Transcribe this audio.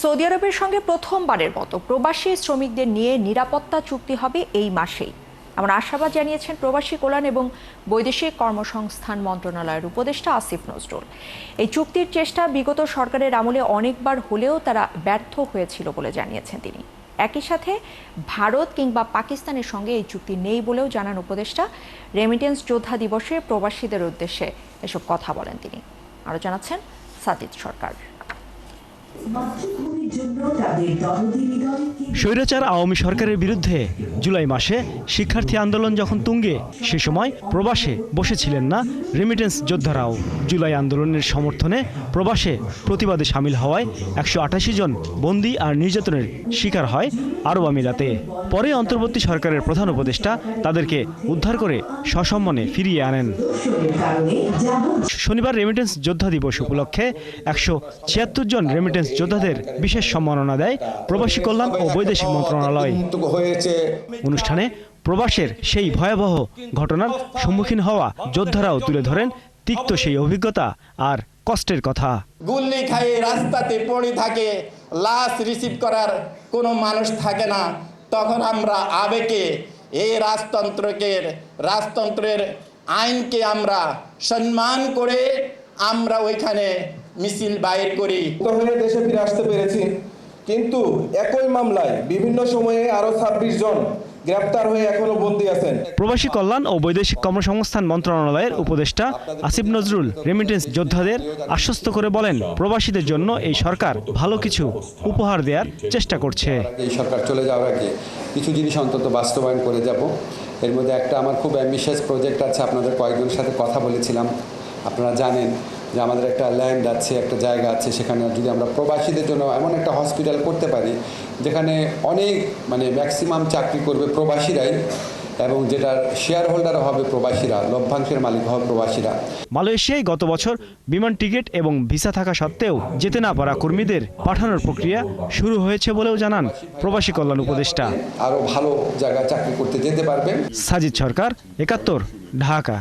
Saudi আরবের সঙ্গে প্রথমবারের মতো প্রবাসী শ্রমিকদের নিয়ে নিরাপত্তা চুক্তি হবে এই মাসেই এমন আশাবাদ জানিয়েছেন প্রবাসী কল্যাণ এবং বৈদেশিক কর্মসংস্থান মন্ত্রণালয়ের উপদেষ্টা আসিফ নজরুল। এই চুক্তির চেষ্টা বিগত সরকারের আমলে অনেকবার হলেও তারা ব্যর্থ হয়েছিল বলে জানিয়েছেন তিনি। একই সাথে ভারত কিংবা পাকিস্তানের সঙ্গে এই চুক্তি নেই বলেও জানান উপদেষ্টা। রেমিটেন্স যোদ্ধা দিবসে প্রবাসীদের উদ্দেশ্যে এসব কথা বলেন তিনি। আরও জানাচ্ছেন সাজিদ সরকার। স্বৈরাচার আওয়ামী সরকারের বিরুদ্ধে জুলাই মাসে শিক্ষার্থী আন্দোলন যখন তুঙ্গে, সে সময় প্রবাসে বসেছিলেন না রেমিটেন্স যোদ্ধারাও। জুলাই আন্দোলনের সমর্থনে প্রবাসে প্রতিবাদে সামিল হওয়ায় 188 জন বন্দী আর নির্যাতনের শিকার হয় আরব আমিরাতে। পরে অন্তর্বর্তী সরকারের প্রধান উপদেষ্টা তাদেরকে উদ্ধার করে সসম্মানে ফিরিয়ে আনেন। শনিবার রেমিটেন্স যোদ্ধা দিবস উপলক্ষে 176 জন রেমিটেন্স যোদ্ধাদের বিশেষ সম্মাননা দেয় প্রবাসী কল্যাণ ও বৈদেশিক মন্ত্রণালয়। অনুষ্ঠানে প্রবাসের সেই ভয়াবহ ঘটনার সম্মুখীন হওয়া যোদ্ধারাও তুলে ধরেন তিক্ত সেই অভিজ্ঞতা আর কষ্টের কথা। গুল্লি খাই রাস্তাতে পড়ে থাকে, লাশ রিসিভ করার কোনো মানুষ থাকে না। তখন আমরা আবেগে এই রাজতন্ত্রের আইনকে আমরা সম্মান করে আমরা ওইখানে মিছিল বাইর করি। দেশে ফিরে আসতে পেরেছি, কিন্তু একই মামলায় বিভিন্ন সময়ে আরো 26 জন গ্রেপ্তার হয়ে এখনো বন্দী আছেন। প্রবাসী কল্যাণ ও বৈদেশিক কর্মসংস্থান মন্ত্রণালয়ের উপদেষ্টা আসিফ নজরুল রেমিটেন্স যোদ্ধাদের আশ্বস্ত করে বলেন, প্রবাসীদের জন্য এই সরকার ভালো কিছু উপহার দেওয়ার চেষ্টা করছে। এই সরকার চলে যাওয়ার আগে কিছু জিনিস অন্তত বাস্তবায়ন করে যাব। এর মধ্যে একটা আমার খুব অ্যাম্বিশিয়াস প্রজেক্ট আছে, আপনাদের কয়েকজনের সাথে কথা বলেছিলাম। আপনারা জানেন যে আমাদের একটা ল্যান্ড আছে, একটা জায়গা আছে, সেখানে যদি আমরা প্রবাসীদের জন্য এমন একটা হসপিটাল করতে পারি যেখানে অনেক ম্যাক্সিমাম চাকরি করবে প্রবাসীরাই, এবং যেটার শেয়ার হোল্ডার হবে প্রবাসীরা, লভ্যাংশের মালিক হবে প্রবাসীরা। মালয়েশিয়ায় গত বছর বিমান টিকিট এবং ভিসা থাকা সত্ত্বেও যেতে না পারা কর্মীদের পাঠানোর প্রক্রিয়া শুরু হয়েছে বলেও জানান প্রবাসী কল্যাণ উপদেষ্টা। আরও ভালো জায়গায় চাকরি করতে যেতে পারবেন। সাজিদ সরকার, 71, ঢাকা।